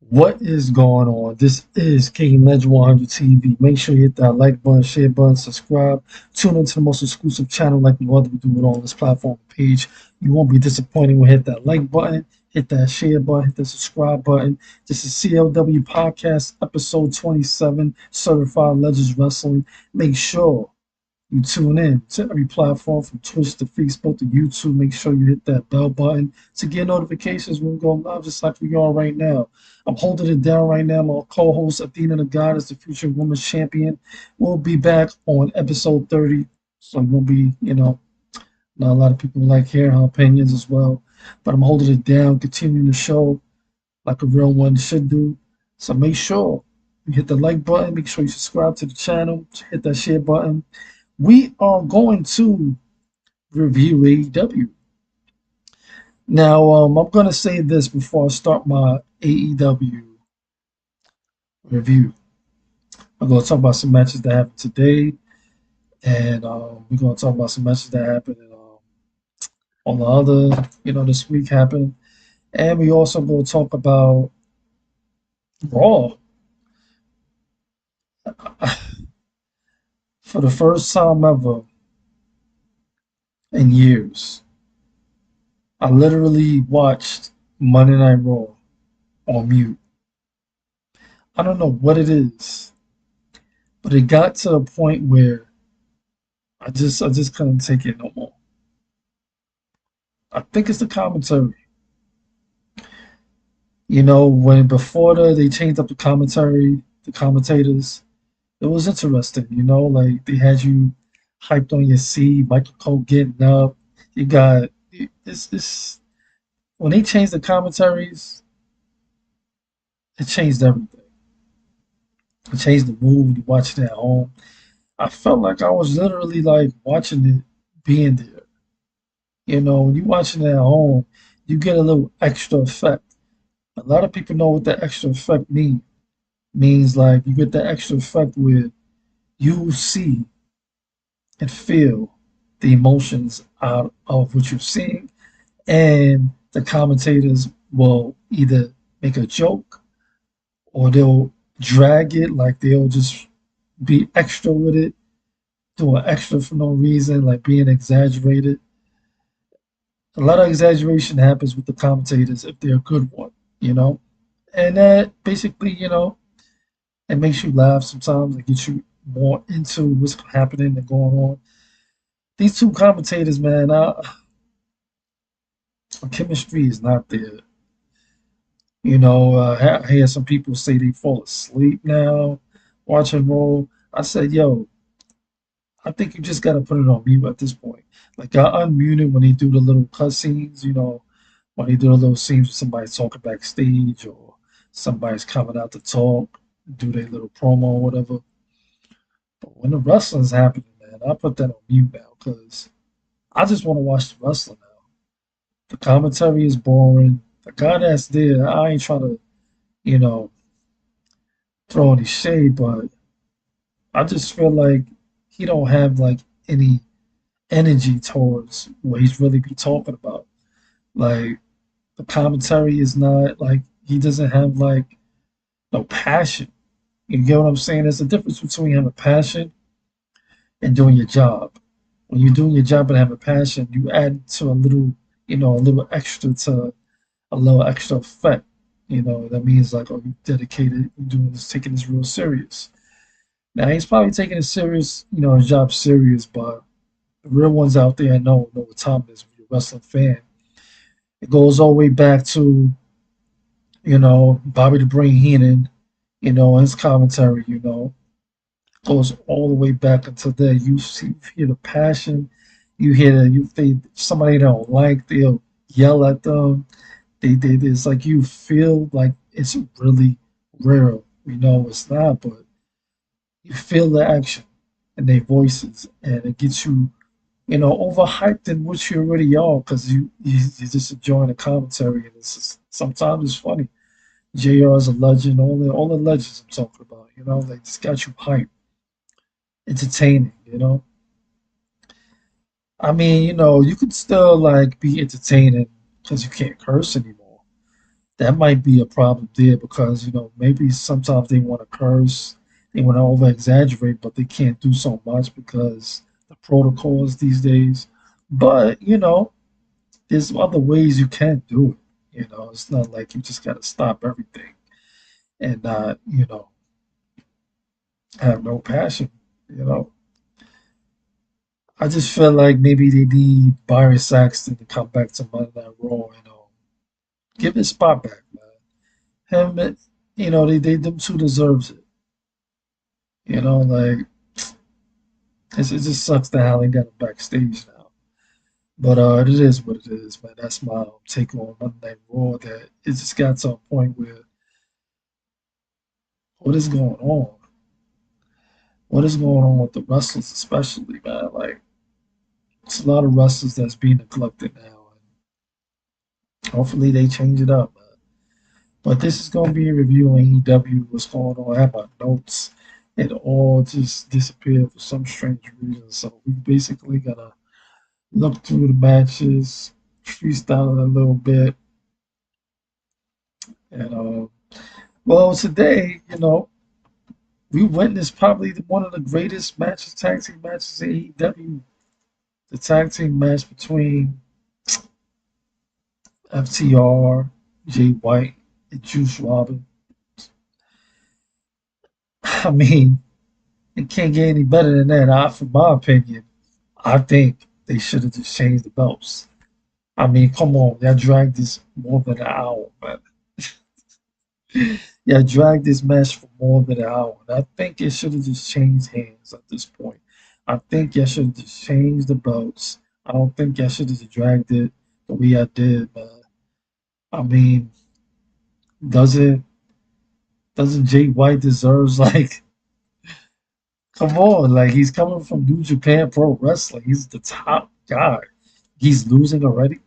What is going on? This is King Ledge 100 TV. Make sure you hit that like button, share button, subscribe. Tune into the most exclusive channel like no other we do it on this platform page. You won't be disappointed when you hit that like button, hit that share button, hit the subscribe button. This is Clw Podcast Ep27, Certified Legends Wrestling. Make sure you tune in to every platform from Twitch to Facebook to YouTube. Make sure you hit that bell button to get notifications when we go live, just like we are right now. I'm holding it down right now. My co-host Athena the Goddess, the future women's champion, will be back on episode 30. So it won't be, not a lot of people like hearing her opinions as well. But I'm holding it down, continuing the show like a real one should do. So make sure you hit the like button. Make sure you subscribe to the channel. Hit that share button. We are going to review AEW. Now, I'm going to say this before I start my AEW review. I'm going to talk about some matches that happened today, and we're going to talk about some matches that happened on the other, this week happened. And we also going to talk about Raw. For the first time ever in years, I literally watched Monday Night Raw on mute. I don't know what it is, but it got to the point where I just couldn't take it no more. I think it's the commentary. When before they changed up the commentary, the commentators, it was interesting. Like they had you hyped on your seat, Michael Cole getting up. You got it's when they changed the commentaries, it changed everything. It changed the mood. You watching it at home. I felt like I was literally like watching it being there. When you're watching it at home, you get a little extra effect. A lot of people know what that extra effect means. Means like you get that extra effect where you see and feel the emotions out of what you're seeing, and the commentators will either make a joke or they'll drag it, like they'll just be extra with it, doing extra for no reason, like being exaggerated. A lot of exaggeration happens with the commentators if they're a good one, you know? And that basically, it makes you laugh sometimes. It gets you more into what's happening and going on. These two commentators, man, chemistry is not there. I hear some people say they fall asleep now watching roll. I said, yo, I think you just got to put it on mute at this point. Like, I unmuted when they do the little cutscenes, when they do the little scenes with somebody talking backstage or somebody's coming out to talk, do their little promo or whatever. But when the wrestling's happening, man, I put that on mute now because I just want to watch the wrestling now. The commentary is boring. The guy that's there, I ain't trying to, you know, throw any shade, but I just feel like he don't have like any energy towards what he's really be talking about. Like the commentary is not like he doesn't have like no passion. You get what I'm saying? There's a difference between having passion and doing your job. When you're doing your job and have a passion, you add to a little extra to a little extra effect. That means like, oh, you dedicated, you doing this, taking this real serious. Now he's probably taking it serious, his job serious, but the real ones out there know what time it is if you're a wrestling fan. It goes all the way back to, Bobby the Brain Heenan, his commentary, goes all the way back until there. You hear the passion, you hear that you think somebody they don't like, they'll yell at them. It's like you feel like it's really real. We know it's not, but you feel the action in their voices, and it gets you, overhyped in what you already are because you just enjoying the commentary, and it's just, sometimes it's funny. JR is a legend. All the legends I'm talking about, they just got you hyped, entertaining. I mean, you could still like be entertaining because you can't curse anymore. That might be a problem there because maybe sometimes they want to curse, they want to over exaggerate, but they can't do so much because the protocols these days. But there's other ways you can do it. It's not like you just got to stop everything and not have no passion. You know, I just feel like maybe they need Byron Saxton to come back to Monday Night Raw. Give his spot back, man. Him, they them two deserves it. Like it just sucks that how they got him backstage now. But it is what it is, man. That's my take on Monday Night Raw. That it just got to a point where what is going on? What is going on with the wrestlers, especially, man? Like it's a lot of wrestlers that's being neglected now, and hopefully they change it up, man. But this is going to be a review on AEW. What's going on? I have my notes. It all just disappeared for some strange reason. So we basically gonna look through the matches, freestyle it a little bit, and well, today, we witnessed probably one of the greatest matches, tag team matches in AEW. The tag team match between FTR, Jay White, and Juice Robin. I mean, it can't get any better than that. From my opinion, I think they should have just changed the belts. I mean, come on, y'all dragged this more than an hour, man. Y'all dragged this match for more than an hour. And I think it should have just changed hands at this point. I think y'all should have just changed the belts. I don't think y'all should have just dragged it the way I did, man. I mean, doesn't doesn't Jay White deserves like come on, like he's coming from New Japan Pro Wrestling. He's the top guy. He's losing already.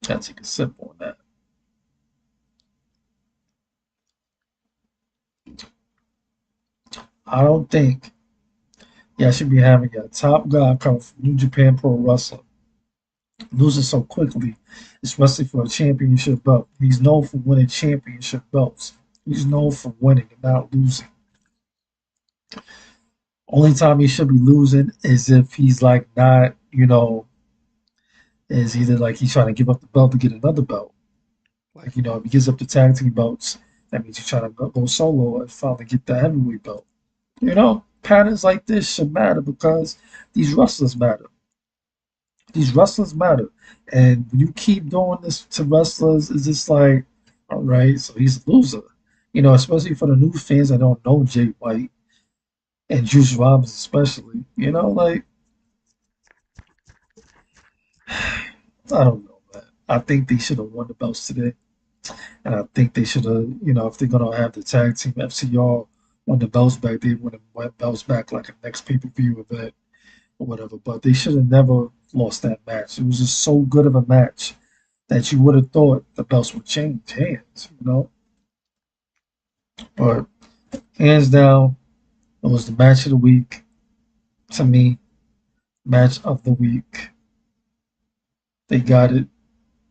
Can't take a sip on that. I don't think y'all should be having a top guy come from New Japan Pro Wrestling losing so quickly, especially for a championship belt. He's known for winning championship belts. He's known for winning and not losing. Only time he should be losing is if he's like not, is either like he's trying to give up the belt to get another belt. Like, if he gives up the tag team belts, that means he's trying to go solo and finally get the heavyweight belt. Patterns like this should matter because these wrestlers matter. These wrestlers matter. And when you keep doing this to wrestlers, it's just like, all right, so he's a loser. Especially for the new fans that don't know Jay White and Juice Robinson especially. Like I don't know, man. I think they should have won the belts today. And I think they should have, if they're gonna have the tag team FCR won the belts back, they would have won belts back like a next pay-per-view event or whatever. But they should have never lost that match. It was just so good of a match that you would have thought the belts would change hands. But hands down, it was the match of the week to me. Match of the week. They got it.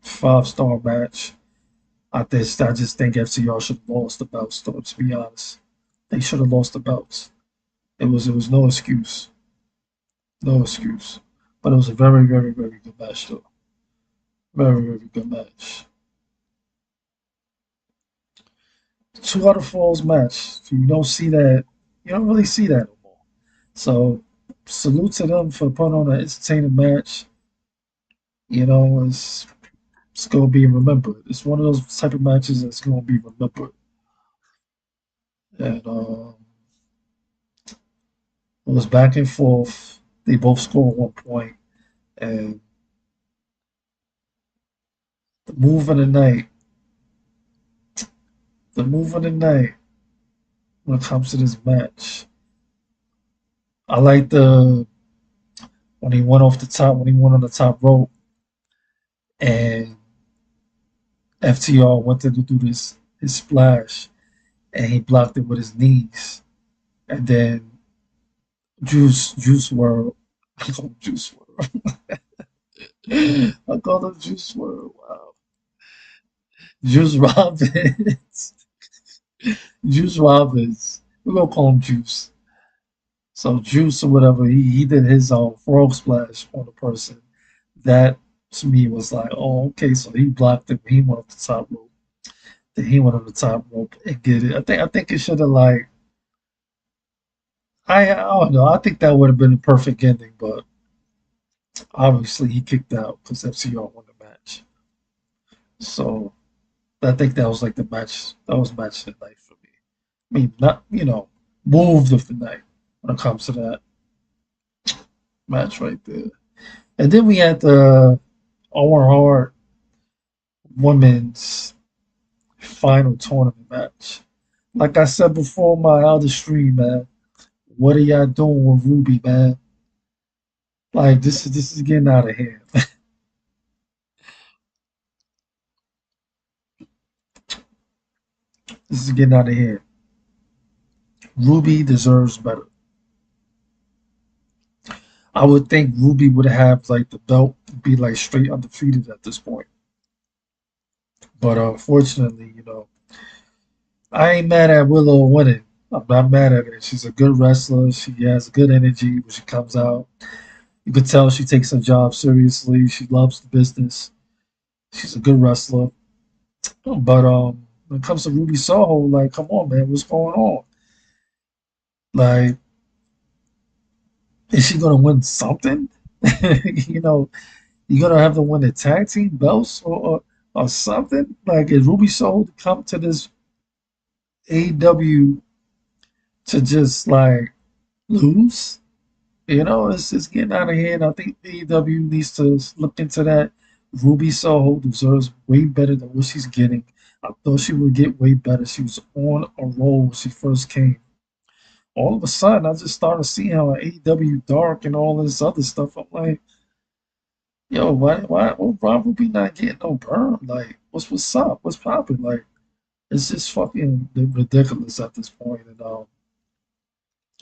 5-star match. I just think FCR should have lost the belts, though, to be honest. They should have lost the belts. It was no excuse. No excuse. But it was a very, very, very good match, though. Very, very good match. 2 out of falls match. You don't see that. You don't really see that no more. So salute to them for putting on an entertaining match. It's gonna be remembered. It's one of those type of matches that's gonna be remembered. And it was back and forth. They both scored 1 point, and the move of the night, the move of the night when it comes to this match. I like the when he went off the top, when he went on the top rope, and FTR went to do this his splash, and he blocked it with his knees, and then Juice World, I call him Juice World. I call him Juice World. Wow. Juice Robbins. Juice Robbins. We're gonna call him Juice. So Juice or whatever, he did his frog splash on the person. That to me was like, oh, okay, so he blocked it. He went up the top rope. Then he went on the top rope and get it. I think it should have like I don't know. I think that would have been a perfect ending, but obviously he kicked out because FCR won the match. So I think that was like the match. That was match of the night for me. I mean, not move of the night when it comes to that match right there. And then we had the OR women's final tournament match. Like I said before, my other stream, man. What are y'all doing with Ruby, man? Like this is getting out of hand. This is getting out of hand. Ruby deserves better. I would think Ruby would have like the belt be like straight undefeated at this point. But unfortunately, I ain't mad at Willow winning. I'm not mad at her. She's a good wrestler. She has good energy when she comes out. You can tell she takes her job seriously. She loves the business. She's a good wrestler. But when it comes to Ruby Soho, like, come on, man, what's going on? Like, is she gonna win something? you know, you're gonna have to win the tag team belts or something. Like, is Ruby Soho to come to this AEW to just like lose? It's getting out of hand. I think AEW needs to look into that. Ruby Soho deserves way better than what she's getting. I thought she would get way better. She was on a roll when she first came. All of a sudden, I just started seeing her on AEW Dark and all this other stuff. I'm like, yo, why Ruby not getting no burn? Like, what's up? What's popping? Like, it's just fucking ridiculous at this point. And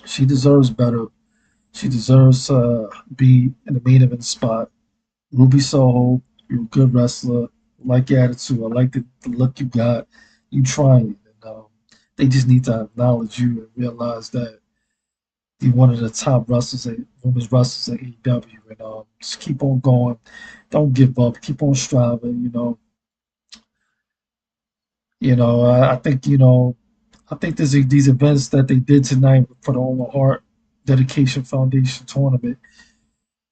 she deserves better. She deserves to be in the main event spot. Ruby Soho, you're a good wrestler. I like your attitude. I like the look you got. You trying. And they just need to acknowledge you and realize that you're one of the top wrestlers, women's wrestlers at AEW. And just keep on going. Don't give up. Keep on striving. I think these events that they did tonight for the All Heart Dedication Foundation tournament.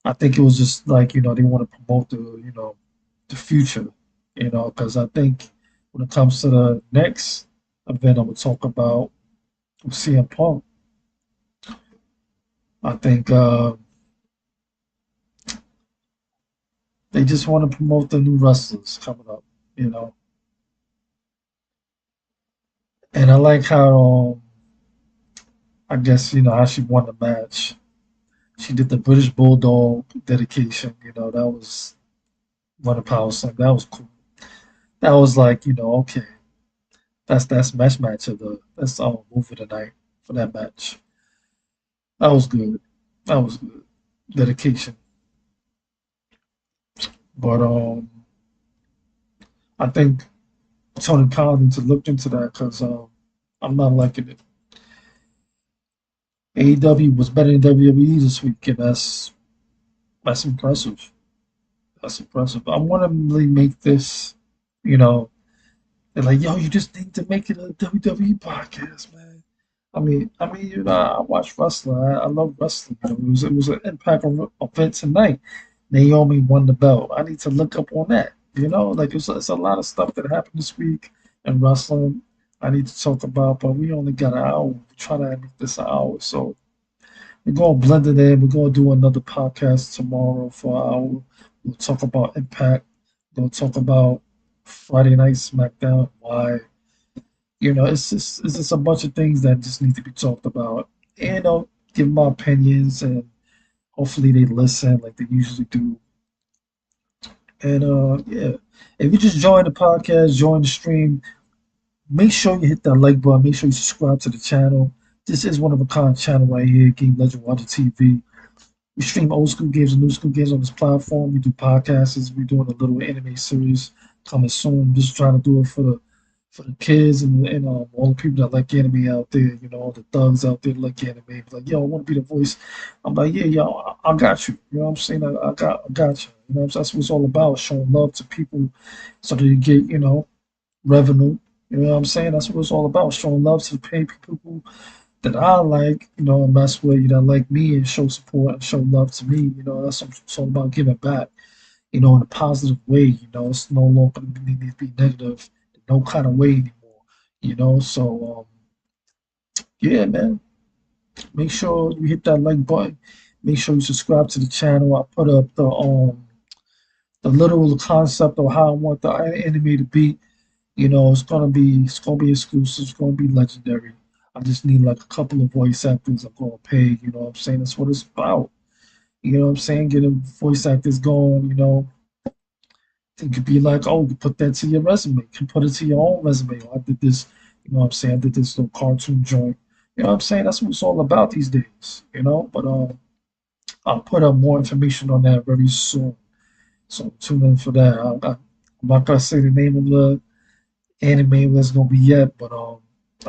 I think it was just like they want to promote the future, because I think when it comes to the next event I'm gonna talk about with CM Punk, I think they just want to promote the new wrestlers coming up, you know. And I like how I guess how she won the match. She did the British Bulldog dedication. That was one of Power Slam. That was cool. That was like okay, that's match of the that's our move of the night for that match. That was good. That was good. Dedication. But I think Tony Khan needs to look into that because I'm not liking it. AEW was better than WWE this week, and that's impressive. That's impressive. I want to really make this, you know, they're like, yo, you just need to make it a WWE podcast, man. I watch wrestling. I love wrestling. It was an Impact event tonight. Naomi won the belt. I need to look up on that. Like it's a lot of stuff that happened this week in wrestling. I need to talk about, but we only got an hour. We try to make this an hour, so we're gonna blend it in. We're gonna do another podcast tomorrow for an hour. We'll talk about Impact. We'll talk about Friday Night SmackDown. Why? It's just a bunch of things that just need to be talked about. And give my opinions, and hopefully they listen like they usually do. And yeah, if you just join the podcast, join the stream, make sure you hit that like button. Make sure you subscribe to the channel. This is one of a kind channel right here, Game Legend Watcher TV. We stream old school games and new school games on this platform. We do podcasts. We're doing a little anime series coming soon. Just trying to do it for the kids and all the people that like anime out there. You know, all the thugs out there that like anime. Be like, yo, I want to be the voice. I'm like, yeah, yo, I got you. You know what I'm saying? I got you. You know, that's what it's all about, showing love to people so that you get, revenue. You know what I'm saying? That's what it's all about, showing love to the pay people that I like, and that's where, like me and show support and show love to me. That's what it's all about, giving back, in a positive way. It's no longer need to be negative in no kind of way anymore. So yeah, man. Make sure you hit that like button. Make sure you subscribe to the channel. I put up the literal concept of how I want the anime to be. It's gonna be exclusive. It's gonna be legendary. I just need like a couple of voice actors I'm gonna pay. You know what I'm saying? That's what it's about. You know what I'm saying? Getting voice actors going. It could be like, oh, you put that to your resume. You can put it to your own resume. Oh, I did this. You know what I'm saying? I did this little cartoon joint. You know what I'm saying? That's what it's all about these days. But I'll put up more information on that very soon. So tune in for that. I'm not gonna say the name of the anime was gonna be yet, but I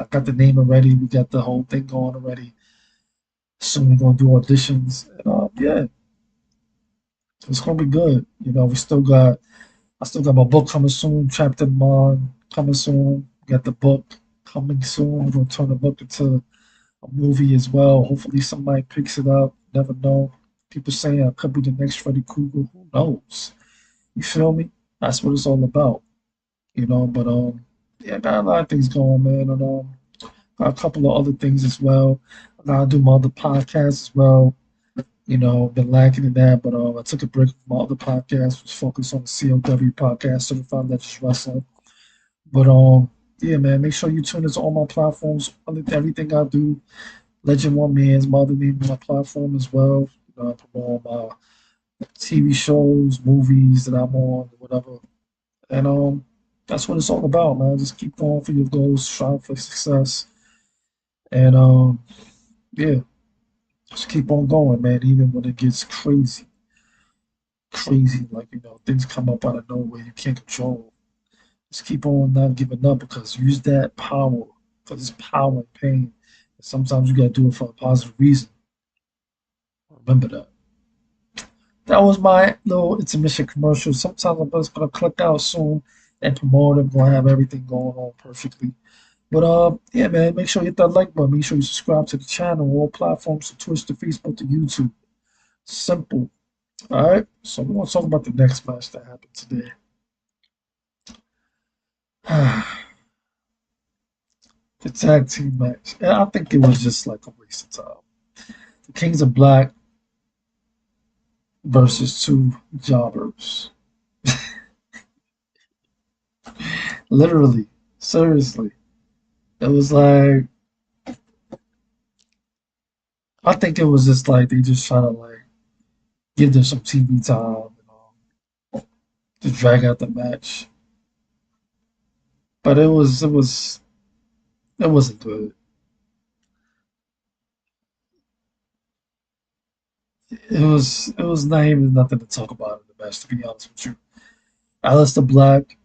got the name already. We got the whole thing going already. Soon we're gonna do auditions, and yeah, it's gonna be good. I still got my book coming soon. Chapter Mon coming soon. Got the book coming soon. We're gonna turn the book into a movie as well. Hopefully somebody picks it up. Never know. People saying I could be the next Freddy Krueger. Who knows? You feel me? That's what it's all about. But yeah, I got a lot of things going, man, and got a couple of other things as well. I gotta do my other podcasts as well. Been lacking in that, but I took a break from my other podcast, was focused on the CLW podcast, Certified Legends Wrestling. But yeah, man, make sure you tune into all my platforms. Everything I do, Legend One Man's my other name on my platform as well. I promote my TV shows, movies that I'm on, whatever. And that's what it's all about, man. Just keep going for your goals, strive for success, and yeah, just keep on going, man. Even when it gets crazy, crazy, like things come up out of nowhere you can't control. Just keep on not giving up because use that power, because it's power and pain. And sometimes you gotta do it for a positive reason. Remember that. That was my little intermission commercial. Sometimes I'm just gonna click out soon and promote it. I'm gonna have everything going on perfectly. But yeah, man, make sure you hit that like button. Make sure you subscribe to the channel, all platforms, to Twitch, to Facebook, to YouTube. Simple. All right. So we're gonna talk about the next match that happened today. The tag team match. And I think it was just like a waste of time. The Kings of Black versus two jobbers. Literally, seriously. It was like I think it was just like they just trying to like give them some TV time, to drag out the match. But it wasn't good. It was not even nothing to talk about in the match, to be honest with you. Aleister Black,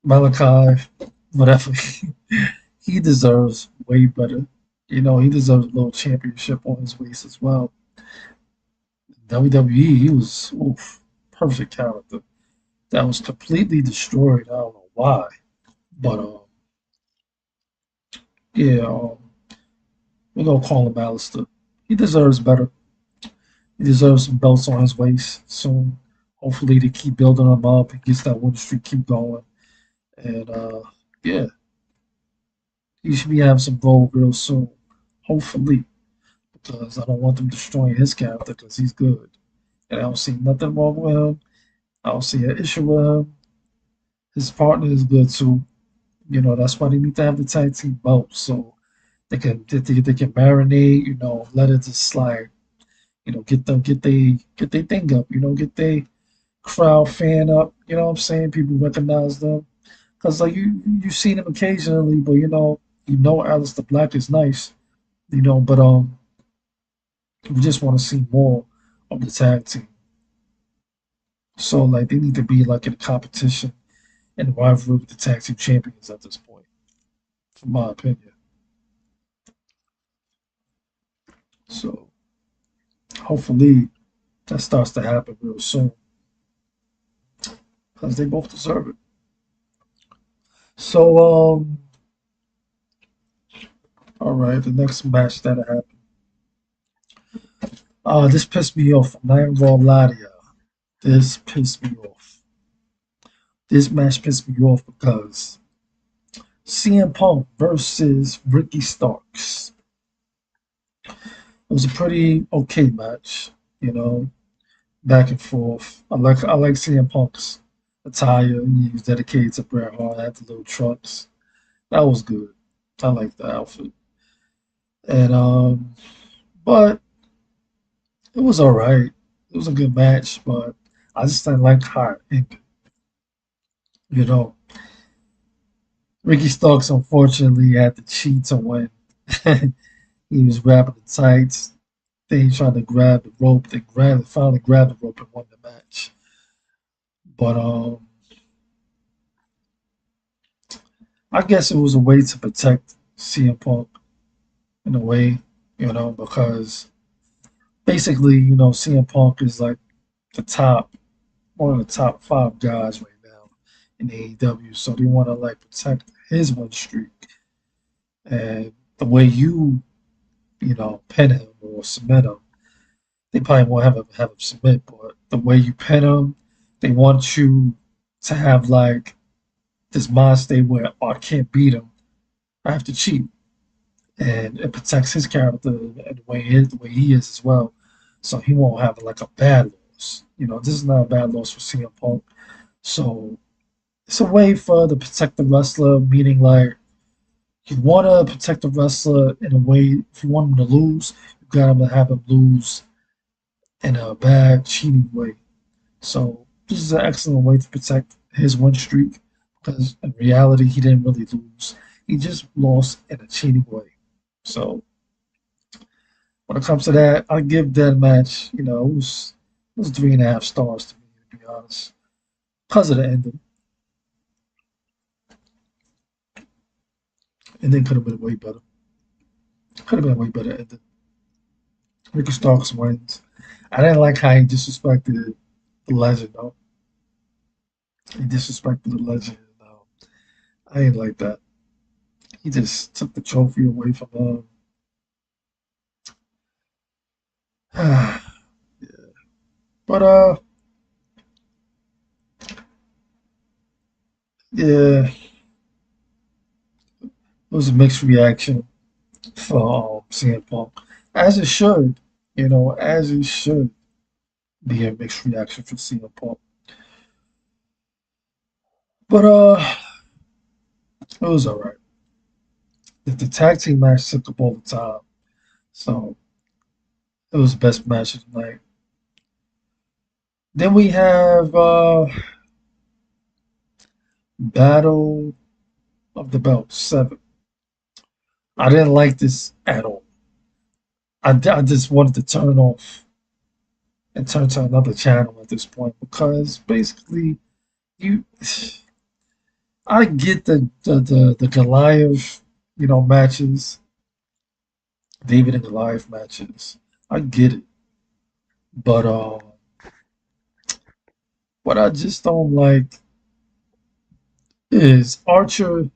Malachi, whatever, he deserves way better. He deserves a little championship on his waist as well. WWE, he was perfect character. That was completely destroyed. I don't know why, but yeah, we're gonna call him Alistair. He deserves better. He deserves some belts on his waist soon. Hopefully, they keep building him up. He gets that win streak keep going, and yeah, he should be having some gold real soon. Hopefully, because I don't want them destroying his character because he's good, and I don't see nothing wrong with him. I don't see an issue with him. His partner is good too. That's why they need to have the tag team belt so they can marinate. Let it just slide. Get their thing up. Get their crowd fan up. You know what I'm saying? People recognize them because like you've seen him occasionally, but Alistair Black is nice. But we just want to see more of the tag team. So like they need to be like in a competition and rivalry with the tag team champions at this point, in my opinion. So hopefully that starts to happen real soon because they both deserve it. So all right, the next match that happened. This pissed me off. I'm not even gonna lie to you. This pissed me off. This match pissed me off because CM Punk versus Ricky Starks. It was a pretty okay match, you know, back and forth. I like CM Punk's attire. He was dedicated to Bret Hart. Had the little trucks. That was good. I like the outfit. And but it was all right. It was a good match, but I just didn't like how it ended. You know, Ricky Starks unfortunately had to cheat to win. He was grabbing the tights. Then he tried to grab the rope. Finally grabbed the rope and won the match. But I guess it was a way to protect CM Punk in a way, because basically, CM Punk is like the top, one of the top five guys right now in AEW. So they want to like protect his win streak. And the way pin him or submit him, they probably won't have him submit, but the way you pin him, they want you to have like this mind state where I can't beat him. I have to cheat, and it protects his character and the way he is as well. So he won't have like a bad loss. This is not a bad loss for CM Punk. So it's a way for to protect the wrestler, meaning like you want to protect the wrestler in a way. If you want him to lose, you got him to have him lose in a bad cheating way. So this is an excellent way to protect his win streak because in reality he didn't really lose. He just lost in a cheating way. So when it comes to that, I give that match, it was 3.5 stars to me, to be honest, because of the ending. And then could have been way better. Could have been way better ending. Ricky Starks wins. I didn't like how he disrespected the legend, though. He disrespected the legend. I didn't like that. He just took the trophy away from him. But yeah, it was a mixed reaction for CM Punk, as it should, as it should be a mixed reaction for CM Punk. But it was all right. The tag team match took up all the time, so it was the best match of the night. Then we have Battle of the Belt 7. I didn't like this at all. I just wanted to turn off and turn to another channel at this point because basically you I get the Goliath, matches, David and Goliath matches. I get it. But what I just don't like is Archer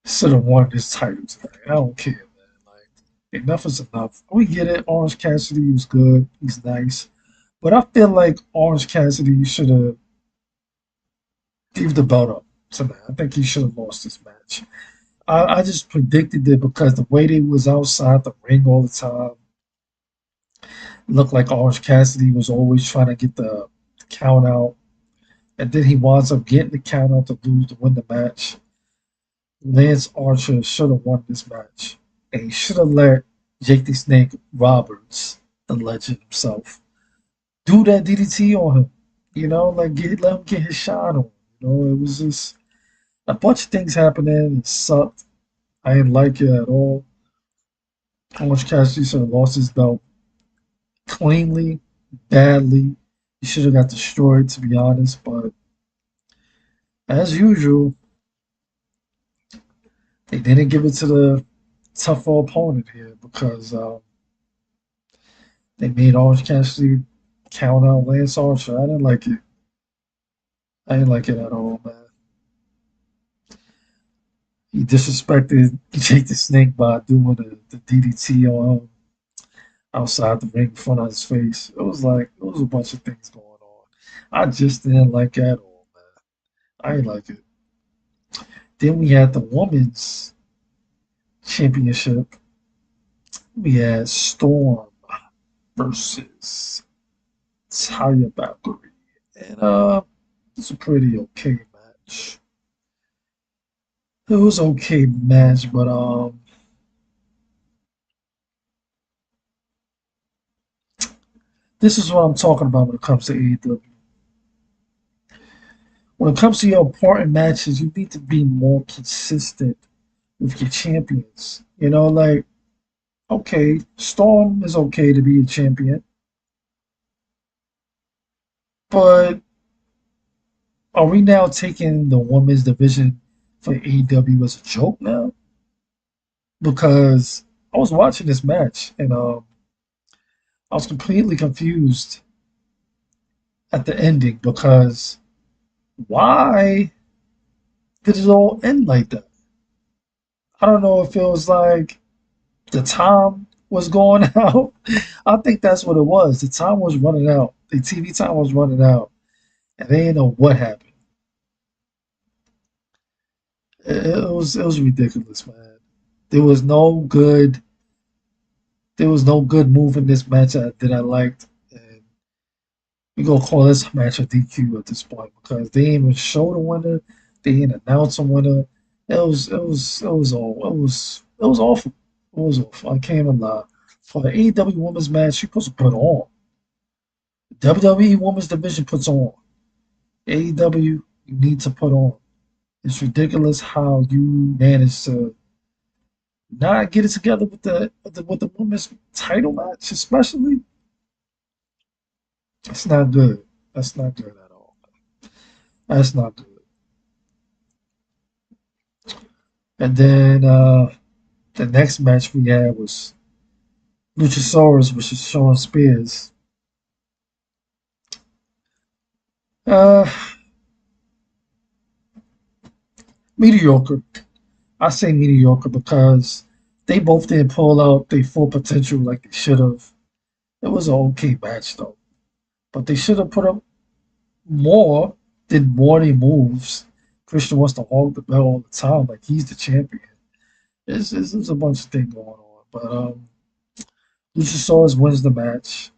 should have won this title tonight. I don't care, man. Like enough is enough. We get it. Orange Cassidy was good. He's nice. But I feel like Orange Cassidy should have gave the belt up tonight. I think he should have lost this match. I just predicted it because the way they was outside the ring all the time looked like Orange Cassidy was always trying to get the count out, and then he winds up getting the count out to win the match. Lance Archer should have won this match, and he should have let Jake the Snake Roberts, the legend himself, do that DDT on him. Like let him get his shot on. It was just a bunch of things happening. It sucked. I didn't like it at all. Orange Cassidy should have lost his belt cleanly, badly. He should have got destroyed, to be honest. But as usual, they didn't give it to the tougher opponent here because they made Orange Cassidy count out Lance Archer. I didn't like it. I didn't like it at all, man. He disrespected Jake the Snake by doing the DDT on him outside the ring in front of his face. It was a bunch of things going on. I just didn't like it at all, man. I didn't like it. Then we had the women's championship. We had Storm versus Taya Valkyrie. And it's a pretty okay match. It was okay match, but this is what I'm talking about when it comes to AEW. When it comes to your important matches, you need to be more consistent with your champions. You know, like, okay, Storm is okay to be a champion, but are we now taking the women's division for AEW as a joke now? Because I was watching this match and I was completely confused at the ending because why did it all end like that? I don't know if it was like the time was going out. I think that's what it was. The time was running out. The TV time was running out, and they didn't know what happened. It was ridiculous, man. There was no good there was no good move in this match that I liked, and we gonna call this match a DQ at this point because they didn't even show the winner. They didn't announce a winner. It was awful. It was awful. I can't even lie. For the AEW Women's match, you're supposed to put on. WWE Women's Division puts on. AEW, you need to put on. It's ridiculous how you managed to not get it together with the women's title match, especially. It's not good. That's not good at all. That's not good. And then the next match we had was Luchasaurus versus Shawn Spears. Uh, Mediocre. I say mediocre because they both didn't pull out their full potential like they should have. It was an okay match though, but they should have put up more, did more than moves. Christian wants to hog the belt all the time, like he's the champion. There's a bunch of things going on, but Luchasaurus wins the match.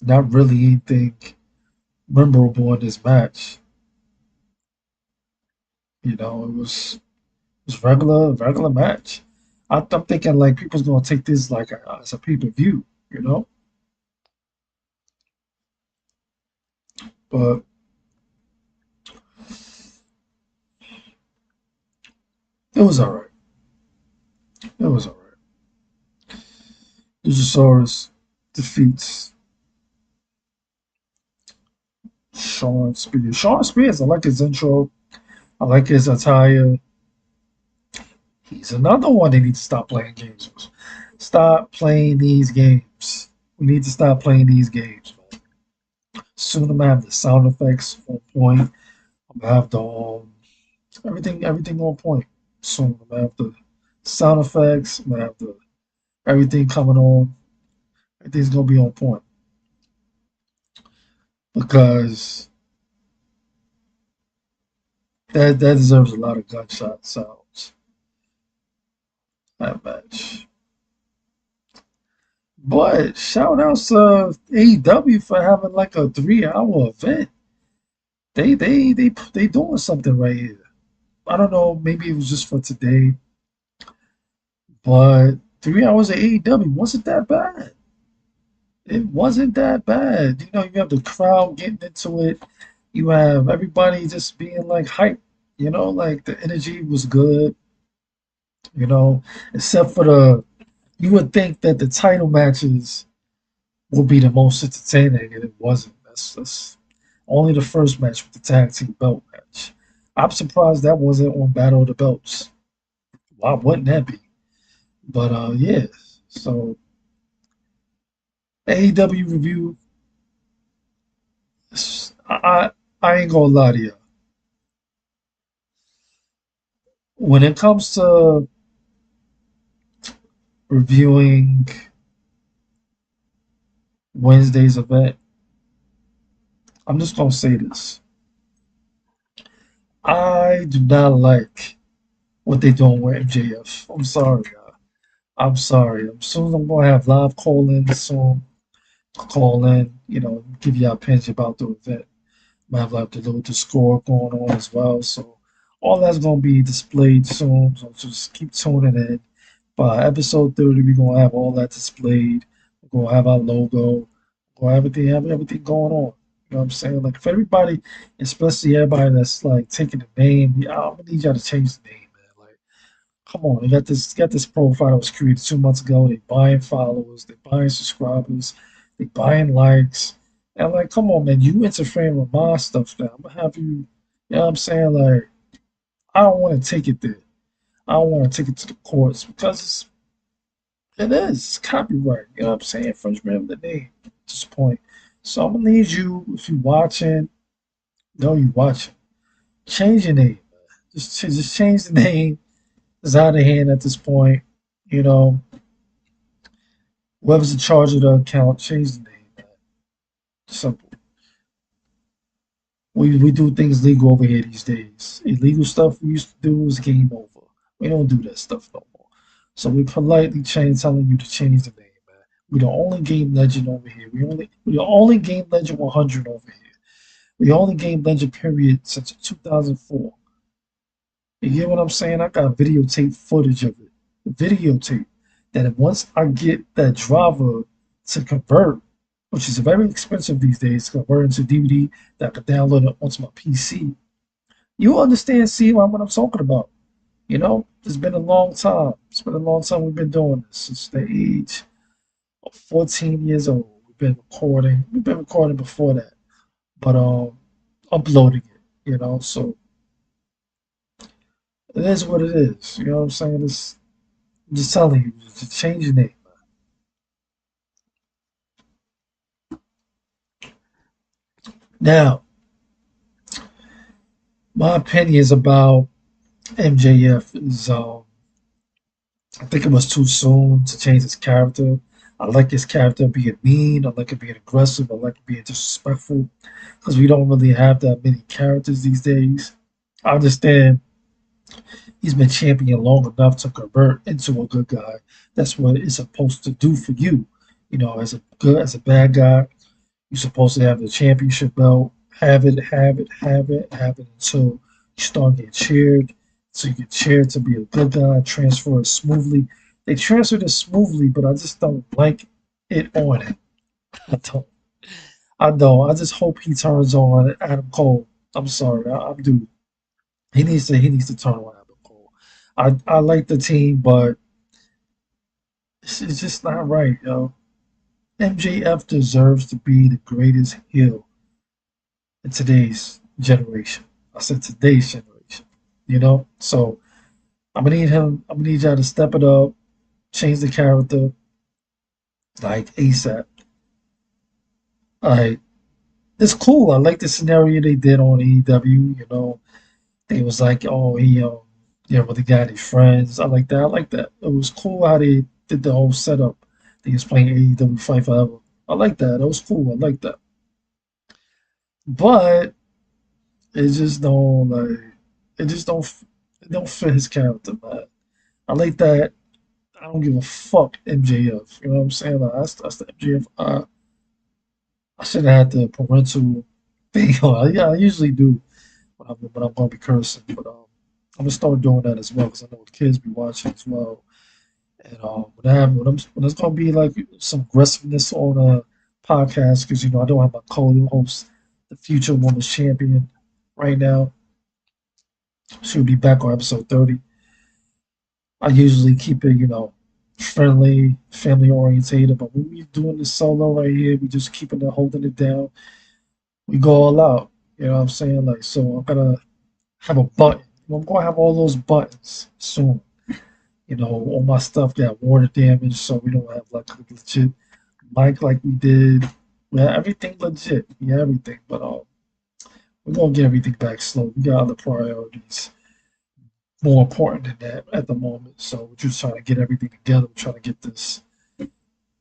Not really anything memorable in this match. You know, it was regular match. I'm thinking like people's gonna take this like as a pay per view. You know, but it was all right. It was all right. Luchasaurus defeats Shawn Spears. Shawn Spears, I like his intro. I like his attire. He's another one they need to stop playing games with. Stop playing these games. We need to stop playing these games, man. Soon I'm gonna have the sound effects on point. I'm gonna have the everything on point. Soon I'm gonna have the sound effects. I'm gonna have the everything coming on. Everything's gonna be on point because that deserves a lot of gunshot sounds. That match. But shout outs to AEW for having like a 3 hour event. They doing something right here. I don't know, maybe it was just for today, but 3 hours of AEW wasn't that bad. It wasn't that bad. You know, you have the crowd getting into it. You have everybody just being like hype. You know, like the energy was good. You know, except for the you would think that the title matches would be the most entertaining, and it wasn't. That's only the first match with the tag team belt match. I'm surprised that wasn't on Battle of the Belts. Why wouldn't that be? But yeah. So AEW review. I ain't gonna lie to you. When it comes to reviewing Wednesday's event, I'm just gonna say this. I do not like what they're doing with MJF. I'm sorry, y'all. I'm sorry. Soon I'm gonna have live call-ins soon. Call in, give you opinions about the event. Might have like the little Discord going on as well. So all that's gonna be displayed soon. So just keep tuning in. By episode 30, we're gonna have all that displayed. We're gonna have our logo. We're gonna have everything going on. You know what I'm saying? Like for everybody, especially everybody that's like taking the name, yeah, I'm gonna need y'all to change the name, man. Like, come on, they got this profile that was created 2 months ago. They buying followers, they buying subscribers, they buying likes. And like, come on, man, you interfering with my stuff now. I'm gonna have you, you know what I'm saying? Like, I don't want to take it there. I don't want to take it to the courts because it is copyright. You know what I'm saying? Infringement of the name at this point. So I'm gonna need you, if you watching, know you watching. Change your name. Just change the name. It's out of hand at this point. You know, whoever's in charge of the account, change the name, man. Simple. We do things legal over here these days. Illegal stuff we used to do is game over. We don't do that stuff no more. So we politely change telling you to change the name, man. We the only game legend over here. We the only game legend 100 over here. We the only game legend period since 2004. You get what I'm saying? I got videotape footage of it. Videotape. That once I get that driver to convert, which is very expensive these days, to convert into DVD that I can download it onto my PC, you understand, see what I'm talking about. It's been a long time. It's been a long time we've been doing this since the age of 14 years old. We've been recording. We've been recording before that, but uploading it. So it is what it is. You know what I'm saying? I'm just telling you, just change your name. Now, my opinions about MJF is, I think it was too soon to change his character. I like his character being mean. I like it being aggressive. I like it being disrespectful because we don't really have that many characters these days. I understand he's been champion long enough to convert into a good guy. That's what it's supposed to do for you. As a bad guy, you're supposed to have the championship belt, have it until you start getting cheered. So you get cheered to be a good guy, transfer it smoothly. They transferred it smoothly, but I just don't like it on it. I don't. I don't. I just hope he turns on Adam Cole. I'm sorry, I'm dude. He needs to turn on Adam Cole. I like the team, but it's just not right, yo. MJF deserves to be the greatest heel in today's generation. I said today's generation. So I'm gonna need him. I'm gonna need y'all to step it up, change the character like ASAP. Like it's cool. I like the scenario they did on AEW. They was like, oh, with the guy, they friends. I like that. I like that. It was cool how they did the whole setup. They was playing AEW Fight Forever. I like that. That was cool. I like that. But it just don't like. It just don't. It don't fit his character, man. I like that. I don't give a fuck MJF. You know what I'm saying? Like that's the MJF. I should have had the parental thing on. Yeah, I usually do when I'm gonna be cursing, but I'm gonna start doing that as well because I know the kids be watching as well. And when it's gonna be like some aggressiveness on a podcast because I don't have my co-host, the future women's champion, right now. She'll be back on episode 30. I usually keep it, friendly, family orientated. But when we're doing this solo right here, we just keeping it, holding it down. we go all out. You know what I'm saying? Like, so I'm gonna have a button. I'm gonna have all those buttons soon. You know, all my stuff got water damage, so we don't have like a legit mic like we did. Yeah, everything legit. Yeah, everything. But we're gonna get everything back slow. We got other priorities more important than that at the moment. So we're just trying to get everything together. We're trying to get this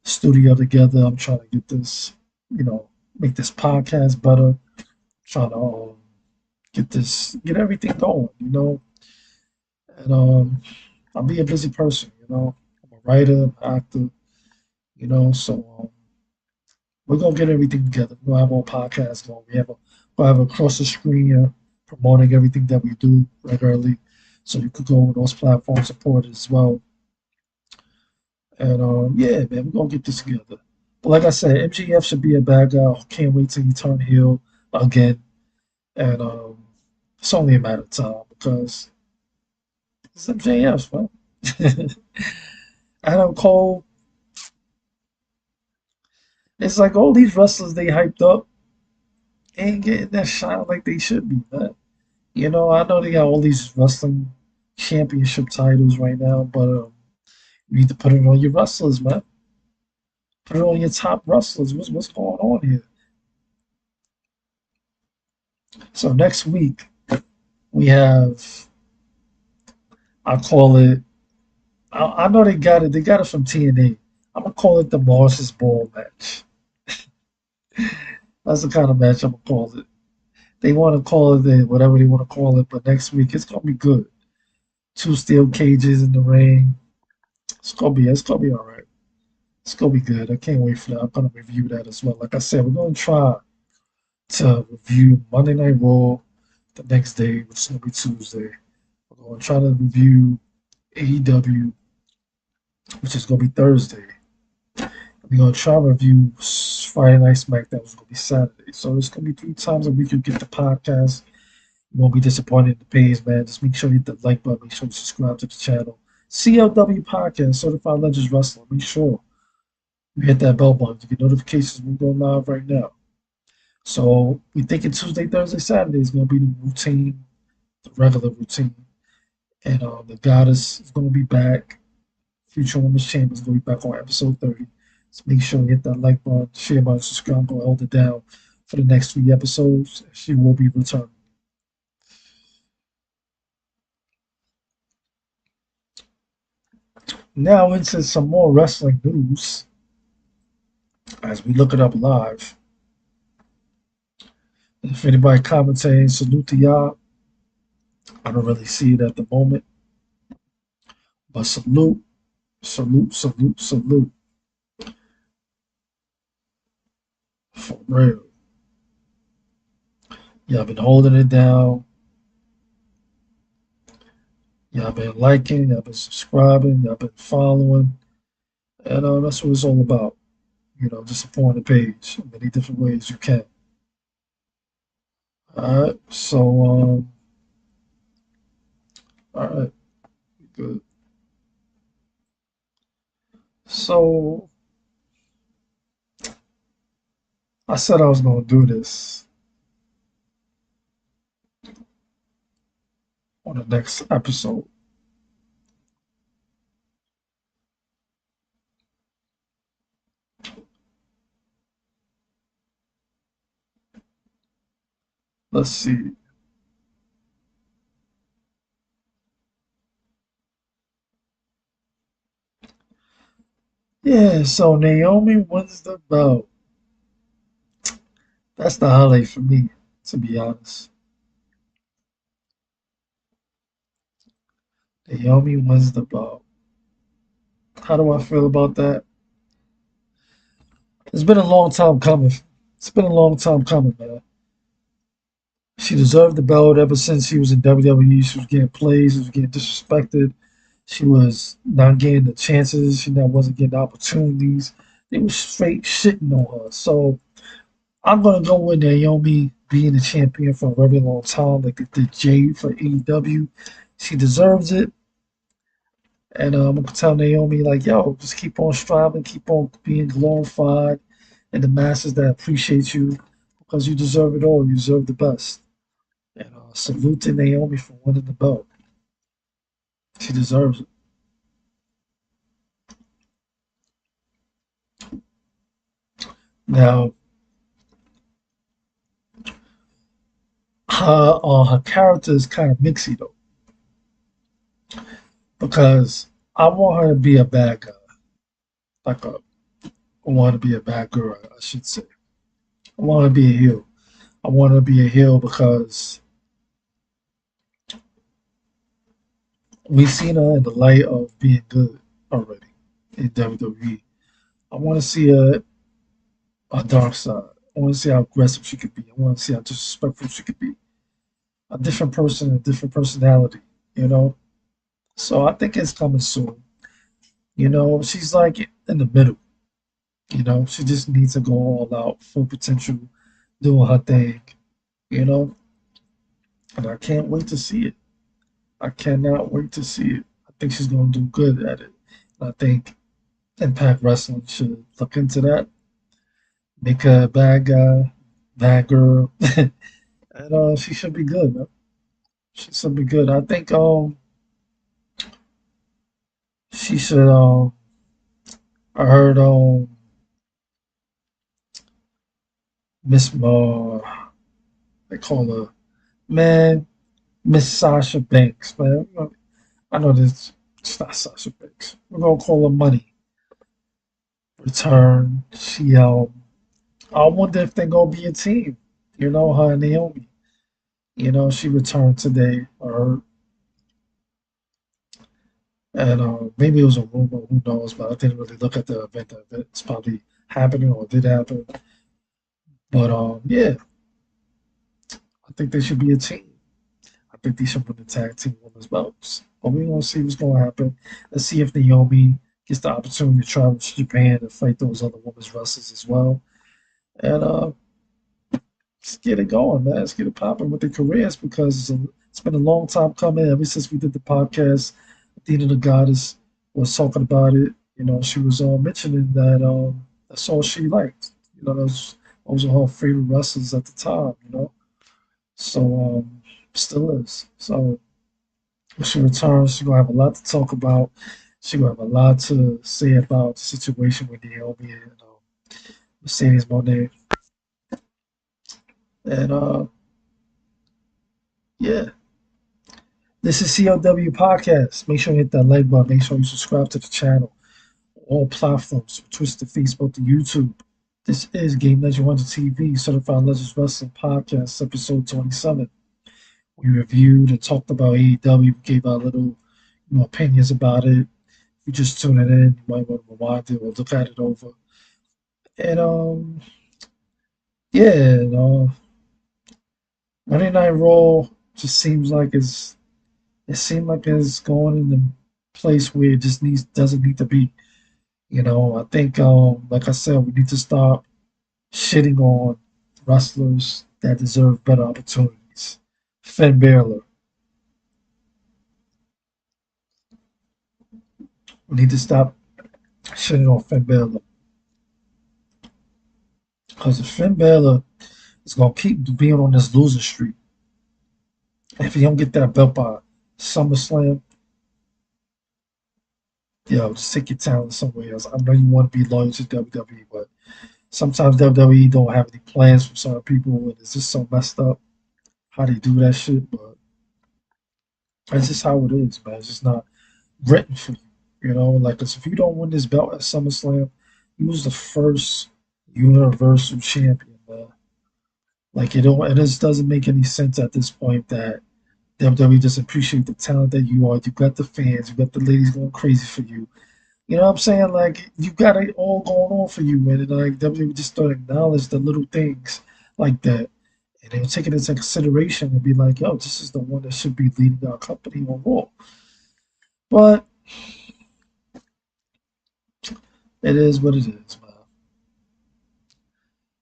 studio together. I'm trying to get this, you know, make this podcast better. Trying to get everything going, you know. And I'll be a busy person, you know. I'm a writer, an actor, you know. So we're gonna get everything together. We'll have our podcast going. We'll have across the screen promoting everything that we do regularly. So you could go on those platforms, support it as well. And yeah, man, we're gonna get this together. But like I said, MGF should be a bad guy. Can't wait till he turn heel again. And it's only a matter of time because it's MJF, man. Adam Cole, it's like all these wrestlers they hyped up ain't getting that shine like they should be, man. You know, I know they got all these wrestling championship titles right now, but you need to put it on your wrestlers, man. Put it on your top wrestlers. What's going on here? So next week we have, I call it. I know they got it. They got it from TNA. I'm gonna call it the Morris's Ball match. That's the kind of match I'm gonna call it. They want to call it whatever they want to call it, but next week it's gonna be good. Two steel cages in the ring. It's gonna be all right. It's gonna be good. I can't wait for that. I'm gonna review that as well. Like I said, we're gonna try to review Monday Night Raw the next day, which is gonna be Tuesday. We're gonna try to review AEW, which is gonna be Thursday. We're gonna try to review Friday Night SmackDown, which is gonna be Saturday. So it's gonna be 3 times a week you get the podcast. You won't be disappointed in the page, man. Just make sure you hit the like button. Make sure you subscribe to the channel. CLW Podcast, Certified Legends Wrestler. Make sure you hit that bell button to get notifications when we go live right now. So we thinking Tuesday, Thursday, Saturday is going to be the routine, the regular routine. And the goddess is going to be back. Future Women's Champion is going to be back on episode 30. So make sure you hit that like button, share button, subscribe. I'm going to hold it down for the next 3 episodes. She will be returning. Now into some more wrestling news as we look it up live. If anybody commentating, salute to y'all. I don't really see it at the moment, but salute, salute, salute, salute. For real. Y'all been holding it down. Y'all been liking, y'all been subscribing, y'all been following. And that's what it's all about. You know, just supporting the page in many different ways you can. All right. So, all right. Good. So, I said I was going to do this on the next episode. Let's see. Yeah, so Naomi wins the belt. That's the highlight for me, to be honest. Naomi wins the belt. How do I feel about that? It's been a long time coming. It's been a long time coming, man. She deserved the belt ever since she was in WWE. She was getting plays, she was getting disrespected. She was not getting the chances. She not wasn't getting the opportunities. They was straight shitting on her. So I'm gonna go with Naomi being the champion for a very long time, like they did Jade for AEW. She deserves it. And I'm gonna tell Naomi like, yo, just keep on striving, keep on being glorified, and the masses that appreciate you because you deserve it all. You deserve the best. And salute to Naomi for winning the belt. She deserves it. Now, her character is kind of mixy though, because I want her to be a bad guy, like a I want her to be a bad girl, I should say. I want her to be a heel. I want her to be a heel because we've seen her in the light of being good already in WWE. I want to see a dark side. I want to see how aggressive she could be. I want to see how disrespectful she could be. A different person, a different personality, you know? So I think it's coming soon. She's like in the middle. She just needs to go all out, full potential, doing her thing, you know? And I can't wait to see it. I cannot wait to see it. I think she's going to do good at it. And I think Impact Wrestling should look into that, make her a bad guy, bad girl, and she should be good, man. She should be good. I think she should I heard Miss they call her, man, Miss Sasha Banks, man. I know this it's not Sasha Banks. We're gonna call her Money. Return. I wonder if they're gonna be a team. Her and Naomi. She returned today, or and maybe it was a rumor. Who knows? But I didn't really look at the event. The event's probably happening or did happen. But yeah, I think they should be a team. I think they should win the tag team women's belts. But we're gonna see what's gonna happen. Let's see if Naomi gets the opportunity to travel to Japan and fight those other women's wrestlers as well. And let's get it going, man. Let's get it popping with their careers because it's been a long time coming. Ever since we did the podcast, Athena the Goddess was talking about it. She was mentioning that that's all she liked. Those are her favorite wrestlers at the time. So still is. So when she returns, she's gonna have a lot to talk about. She's gonna have a lot to say about the situation with Naomi and Mercedes Monet. And yeah, this is CLW Podcast. Make sure you hit that like button. Make sure you subscribe to the channel. All platforms, from Twitch to Facebook to YouTube. This is Game Legend 100 TV, Certified Legends Wrestling Podcast, episode 27. We reviewed and talked about AEW, gave our little opinions about it. If you just tuning in, you might want to rewind it or look at it over. And yeah, Monday Night Raw just seems like it seemed like it's going in the place where it just doesn't need to be. I think like I said, we need to stop shitting on wrestlers that deserve better opportunities. Finn Balor. We need to stop shitting on Finn Balor. Because if Finn Balor is going to keep being on this loser streak, if he don't get that belt by SummerSlam, just take your talent somewhere else. I know you want to be loyal to WWE, but sometimes WWE don't have any plans for certain people, and it's just so messed up how they do that shit. But that's just how it is, man. It's just not written for you. Like, 'cause if you don't win this belt at SummerSlam, you was the first Universal Champion, man. Like, it just doesn't make any sense at this point that WWE doesn't appreciate the talent that you are. You got the fans, you got the ladies going crazy for you. You know what I'm saying? Like, you got it all going on for you, man. And like WWE just don't acknowledge the little things like that. And they'll take it into consideration and be like, yo, this is the one that should be leading our company on Raw. But it is what it is, man.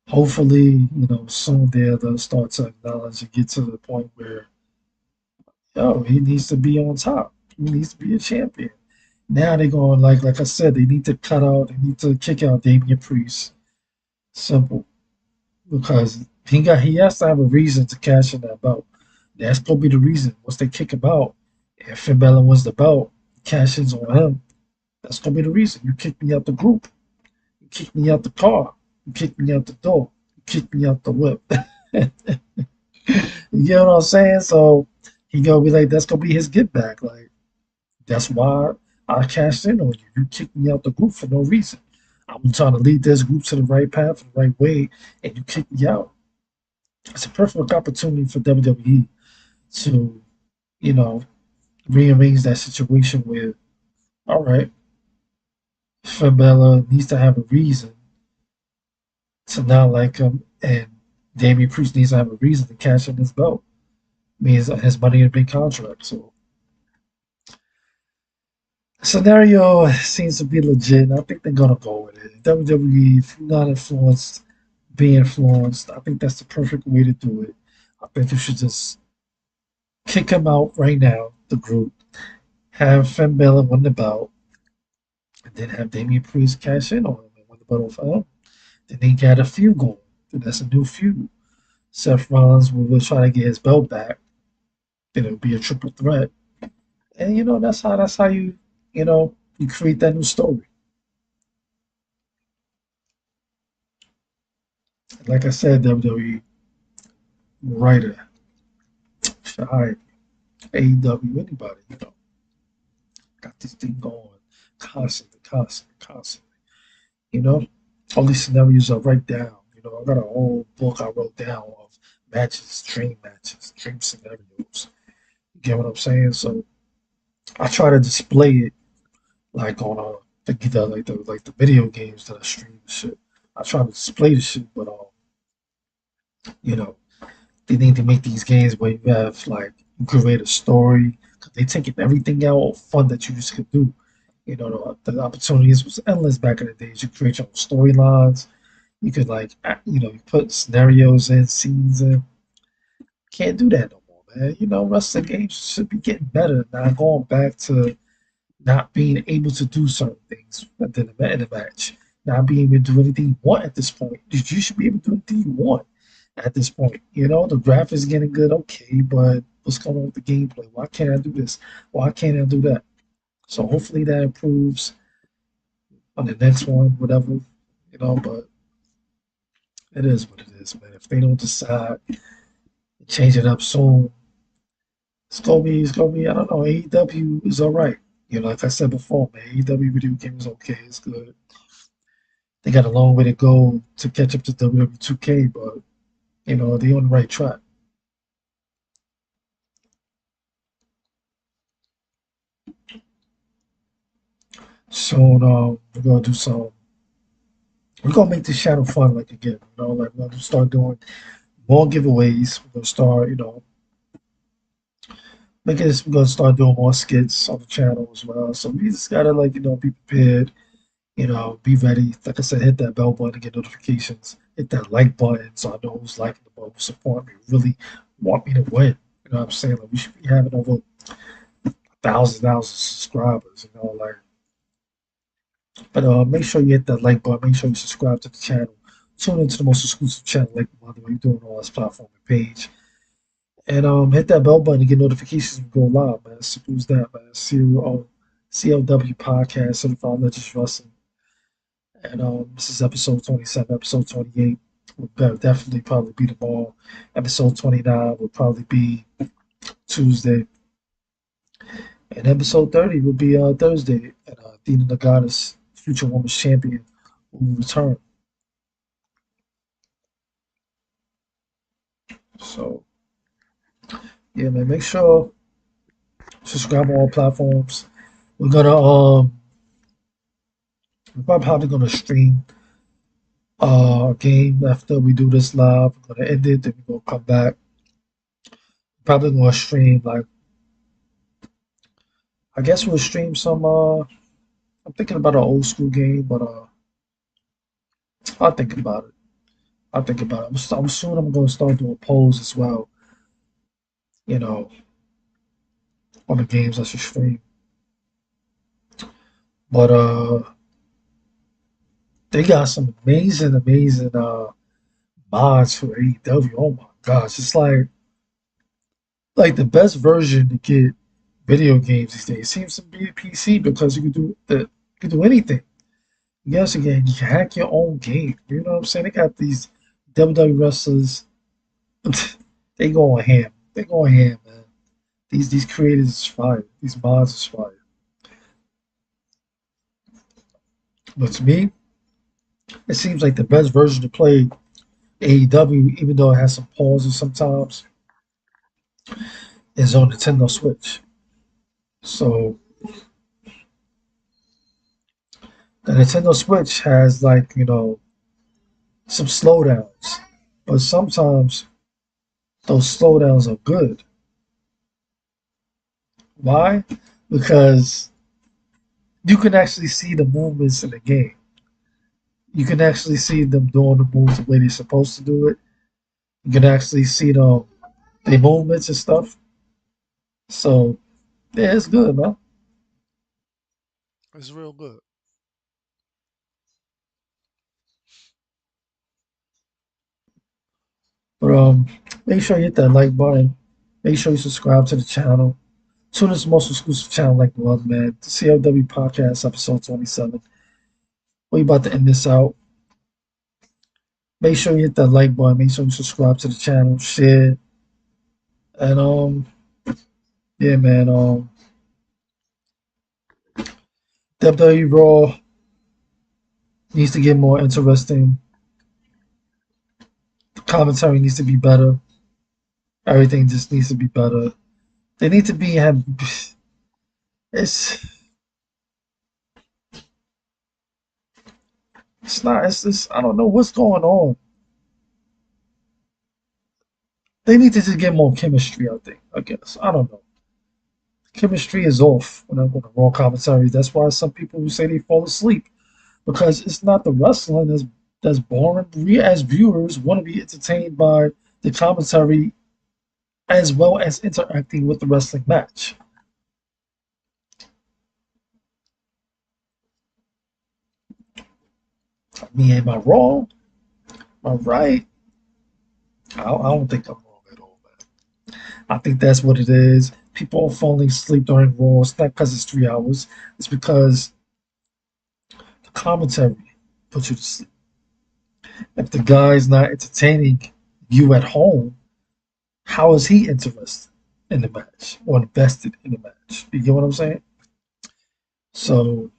Hopefully, soon they'll start to acknowledge and get to the point where, yo, he needs to be on top. He needs to be a champion. Now they're going like I said, they need to they need to kick out Damian Priest. Simple. Because He has to have a reason to cash in that belt. That's gonna be the reason. Once they kick him out, if Finn Balor wins the belt, cash ins on him. That's gonna be the reason. You kick me out the group. You kick me out the car. You kick me out the door. You kick me out the whip. You get what I'm saying? So he gonna be like, that's gonna be his get back. Like that's why I cashed in on you. You kicked me out the group for no reason. I'm trying to lead this group to the right path, the right way, and you kicked me out. It's a perfect opportunity for WWE to, you know, rearrange that situation where, all right, Finn Balor needs to have a reason to not like him, and Damian Priest needs to have a reason to cash in his belt. Means his money in a big contract. So scenario seems to be legit. I think they're gonna go with it. WWE, if you're not influenced, be influenced. I think that's the perfect way to do it. I think you should just kick him out right now, the group, have Finn Balor win the belt, and then have Damian Priest cash in on him and win the belt for him. Then they got a feud going. Then that's a new feud. Seth Rollins will try to get his belt back. Then it'll be a triple threat. And that's how you create that new story. Like I said, WWE writer, Shai, AEW, anybody, got this thing going constantly, constantly, constantly. You know, all these scenarios are right down. I got a whole book I wrote down of matches, dream scenarios. You get what I'm saying? So I try to display it like on the video games that I stream and shit. I try to display the shit, but you know, they need to make these games where you have like you create a story. 'Cause they taking everything out of fun that you used to do. The opportunities was endless back in the days. You create your own storylines. You could you put scenarios in, scenes in. Can't do that no more, man. Wrestling games should be getting better, not going back to not being able to do certain things in the match, not being able to do anything you want at this point. You should be able to do anything you want at this point. The graphics getting good, okay, but what's going on with the gameplay? Why can't I do this? Why can't I do that? So hopefully that improves on the next one, whatever, but it is what it is, man. If they don't decide to change it up soon, it's gonna be, I don't know, AEW is all right. Like I said before, man, AEW video game is okay, it's good. They got a long way to go to catch up to WWE 2K, but they're on the right track. Soon, we're gonna do some. We're gonna make this channel fun, like again. Like we're gonna start doing more giveaways. We're gonna start, making this. We're gonna start doing more skits on the channel as well. So we just gotta be prepared. Be ready. Like I said, hit that bell button to get notifications. Hit that like button so I know who's liking the button, who's supporting me, really want me to win. You know what I'm saying? Like we should be having over thousands of subscribers. But make sure you hit that like button. Make sure you subscribe to the channel. Tune into the most exclusive channel like the one that we're doing on this platform and page. And hit that bell button to get notifications when we go live, man. Simple as that, man. CLW Podcast, Certified Legends Wrestling. And this is episode 27, episode 28 will definitely probably be tomorrow. Episode 29 will probably be Tuesday. And episode 30 will be Thursday. And Dina the Goddess, future women's champion, will return. So, yeah, man, make sure subscribe on all platforms. We're probably gonna stream a game after we do this live. We're gonna end it, then we're gonna come back. Probably gonna stream I guess we'll stream some. I'm thinking about an old school game, but I'll think about it. I'll think about it. I'm gonna start doing polls as well. You know, on the games I should stream. But they got some amazing mods for AEW. Oh my gosh, it's like the best version to get video games these days seems to be PC because you can do anything. Yes, again, you can hack your own game. You know what I'm saying? They got these WWE wrestlers. They going ham. They going ham, man. These creators is fire. These mods is fire. But to me, it seems like the best version to play AEW, even though it has some pauses sometimes, is on Nintendo Switch. So the Nintendo Switch has some slowdowns, but sometimes those slowdowns are good. Why? Because you can actually see the movements in the game. You can actually see them doing the moves the way they're supposed to do it. You can actually see the movements and stuff. So yeah, it's good, man. It's real good. But make sure you hit that like button. Make sure you subscribe to the channel. Tune into the most exclusive channel like the other man. The CLW Podcast Ep27. We about to end this out. Make sure you hit that like button. Make sure you subscribe to the channel, share, and yeah, man. WWE Raw needs to get more interesting. The commentary needs to be better. Everything just needs to be better. They need to be have. It's it's not. It's this. I don't know what's going on. They need to just get more chemistry. I think. I guess. I don't know. Chemistry is off when I'm on the Raw commentary. That's why some people who say they fall asleep because it's not the wrestling that's boring. We as viewers want to be entertained by the commentary as well as interacting with the wrestling match. I mean, am I wrong? Am I right? I don't think I'm wrong at all, man. I think that's what it is. People are falling asleep during Raw. It's not because it's 3 hours. It's because the commentary puts you to sleep. If the guy's not entertaining you at home, how is he interested in the match or invested in the match? You get what I'm saying? So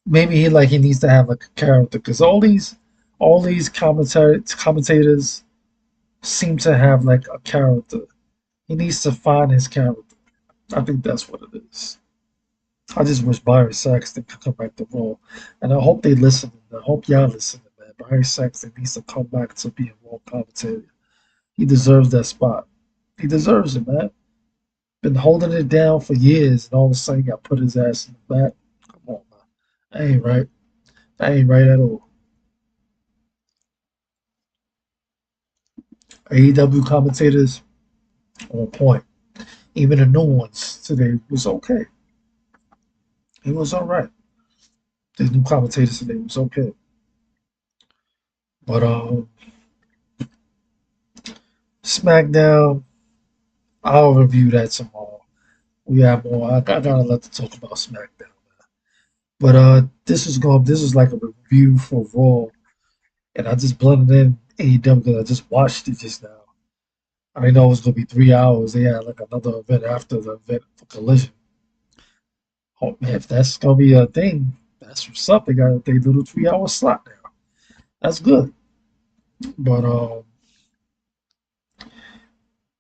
maybe he needs to have like a character because all these commentators seem to have like a character. He needs to find his character. I think that's what it is. I just wish Byron Saxton could come back to Raw, and I hope they listen. I hope y'all listen, man. Byron Saxton needs to come back to be a Raw commentator. He deserves that spot. He deserves it, man. Been holding it down for years, and all of a sudden, got put his ass in the back. Come on, man. That ain't right. That ain't right at all. AEW commentators on point. Even the new ones today was okay. It was all right. The new commentators today was okay. But SmackDown, I'll review that tomorrow. We have more. I got a lot to talk about SmackDown. But this is like a review for Raw, and I just blended in AEW because I just watched it just now. I didn't know it was gonna be 3 hours. They had like another event after the event for Collision. Oh man, if that's gonna be a thing, that's what's up. They got their little 3 hour slot now. That's good. But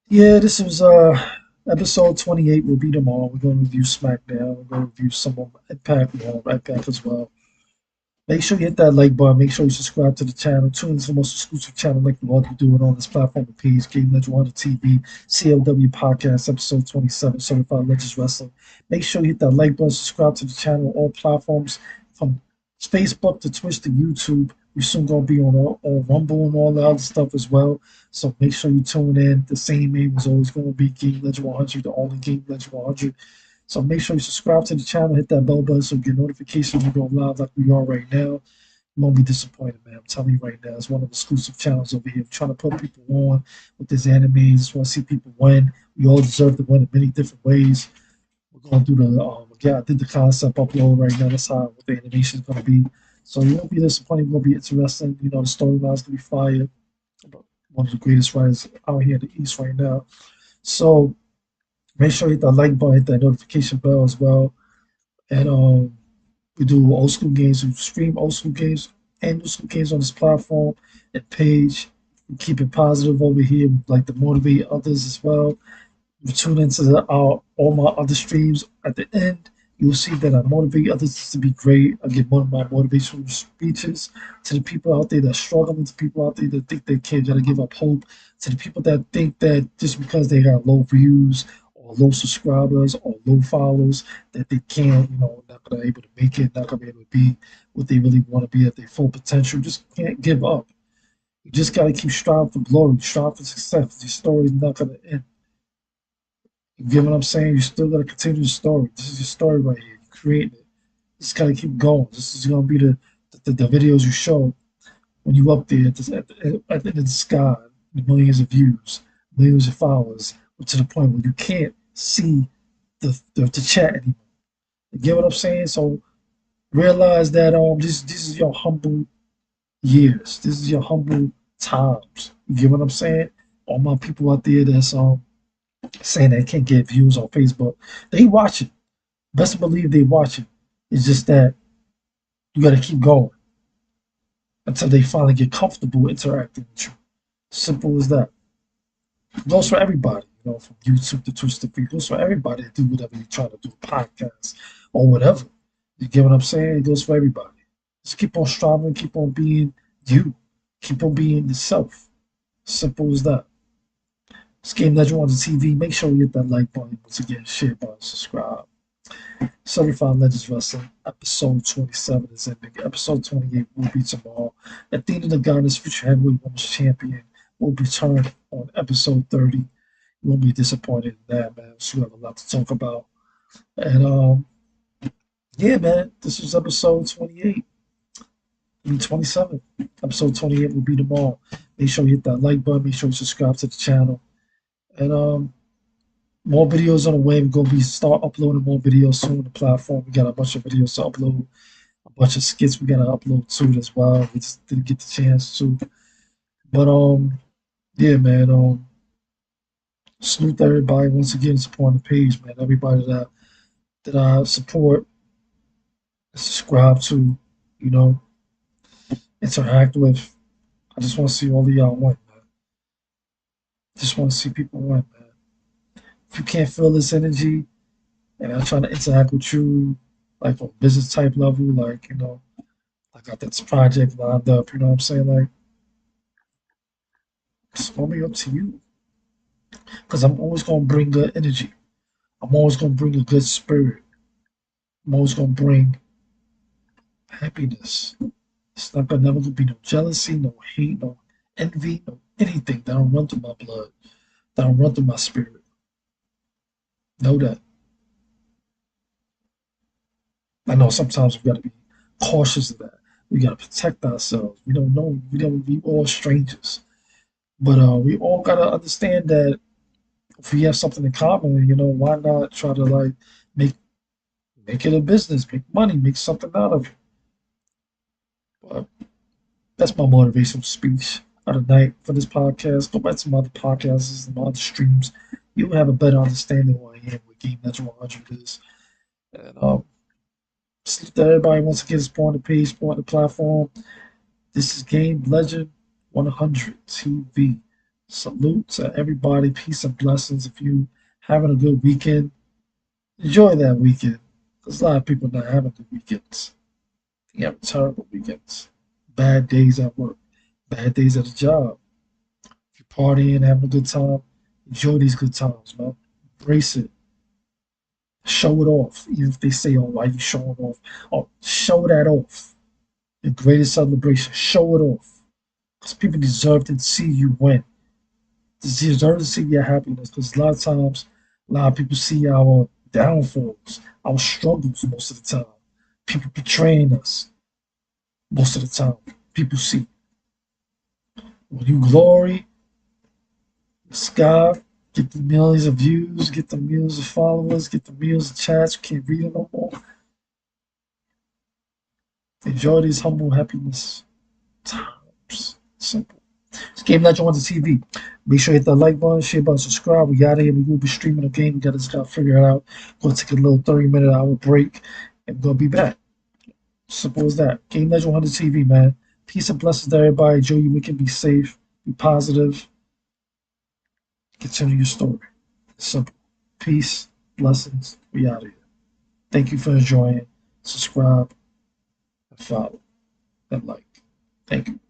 yeah, this was episode 28 will be tomorrow. We're gonna review SmackDown. We're gonna review some of Impact. We have Impact as well. Make sure you hit that like button. Make sure you subscribe to the channel. Tune into the most exclusive channel like the one you do it on this platform and page. Game Legend 1 TV, CLW Podcast, episode 27, Certified Legends Wrestling. Make sure you hit that like button, subscribe to the channel, all platforms from Facebook to Twitch to YouTube. We're soon going to be on all Rumble and all the other stuff as well. So make sure you tune in. The same name is always going to be Game Legend 100, the only Game Legend 100. So make sure you subscribe to the channel, hit that bell button so you get notifications when we go live like we are right now. You won't be disappointed, man. I'm telling you right now. It's one of the exclusive channels over here. We're trying to put people on with this anime. Just want to see people win. We all deserve to win in many different ways. We're going through the again, I did the concept upload right now. That's how what the animation is gonna be. So you won't be disappointed, it will be interesting. You know, the storyline's gonna be fire. One of the greatest writers out here in the East right now. So make sure you hit that like button, hit that notification bell as well. And we do old school games, we stream old school games and new school games on this platform and page. We keep it positive over here. We like to motivate others as well. You tune into all my other streams. At the end, you'll see that I motivate others to be great. I give one of my motivational speeches to the people out there that are struggling, to people out there that think they can't, gotta give up hope, to the people that think that just because they got low views or low subscribers or low followers, that they can't, not gonna be able to make it, not gonna be able to be what they really want to be at their full potential. Just can't give up. You just gotta keep striving for glory, strive for success. Your story is not gonna end. You get what I'm saying? You still gotta continue the story. This is your story right here. You creating it. Just gotta keep going. This is gonna be the videos you show when you up there at the end of the sky, millions of views, millions of followers, to the point where you can't see the chat anymore. You get what I'm saying? So realize that this is your humble years. This is your humble times. You get what I'm saying? All my people out there that's saying they can't get views on Facebook, they watching. Best believe they watching. It's just that you got to keep going until they finally get comfortable interacting with you. Simple as that. It goes for everybody, from YouTube to Twitch to Free. It goes for everybody to do whatever you're trying to do, podcast or whatever. You get what I'm saying? It goes for everybody. Just keep on striving, keep on being you, keep on being yourself. Simple as that. This Game Legend on the TV. Make sure you hit that like button. Once again, share button, subscribe. Certified Legends Wrestling, episode 27 is ending. Episode 28 will be tomorrow. Athena the Goddess, future heavyweight women's champion, will return on episode 30. You won't be disappointed in that, man. So we have a lot to talk about. And yeah, man, this was episode 28. 27. Episode 28 will be tomorrow. Make sure you hit that like button. Make sure you subscribe to the channel. And more videos on the way. We're gonna start uploading more videos soon on the platform. We got a bunch of videos to upload, a bunch of skits we gotta upload soon as well. We just didn't get the chance to. But yeah, man. Salute to everybody once again supporting the page, man. Everybody that I support, subscribe to, you know, interact with. I just want to see all of y'all win, man. Just want to see people win, man. If you can't feel this energy, and I'm trying to interact with you, like on business type level, like I got this project lined up. You know what I'm saying? Like, it's only up to you, because I'm always gonna bring good energy. I'm always gonna bring a good spirit. I'm always gonna bring happiness. It's not gonna never be no jealousy, no hate, no envy, no anything that don't run through my blood, that don't run through my spirit. Know that. I know sometimes we gotta be cautious of that. We gotta protect ourselves. We don't know. We all strangers, but we all gotta understand that if we have something in common, why not try to like make make it a business, make money, make something out of it. But that's my motivational speech of the night for this podcast. Go back to my other podcasts and my other streams. You'll have a better understanding of who I am, what Game Legend 100 is. And salute to everybody once again supporting the page, supporting the platform. This is Game Legend 100 TV. Salute to everybody. Peace and blessings. If you having a good weekend, enjoy that weekend. There's a lot of people not having good weekends. They have terrible weekends. Bad days at work. Bad days at the job. If you're partying, having a good time, enjoy these good times, man. Embrace it. Show it off. Even if they say, oh, why you showing off? Oh, show that off. The greatest celebration. Show it off. Because people deserve to see you win. They deserve to see your happiness. Because a lot of times, a lot of people see our downfalls, our struggles most of the time. People betraying us. most of the time. People see. When you glory, sky, get the millions of views, get the millions of followers, get the millions of chats, you can't read it no more. Enjoy these humble happiness times. Simple. It's Game Legend on the TV. Make sure you hit that like button, share button, subscribe. We out of here. We will be streaming a game. We got to figure it out. Gonna take a little 30-minute hour break and we're gonna be back. Simple as that. Game Legend on the TV, man. Peace and blessings to everybody. Enjoy your weekend. Be safe. Be positive. Continue your story. Simple. Peace, blessings. We out of here. Thank you for enjoying. Subscribe and follow and like. Thank you.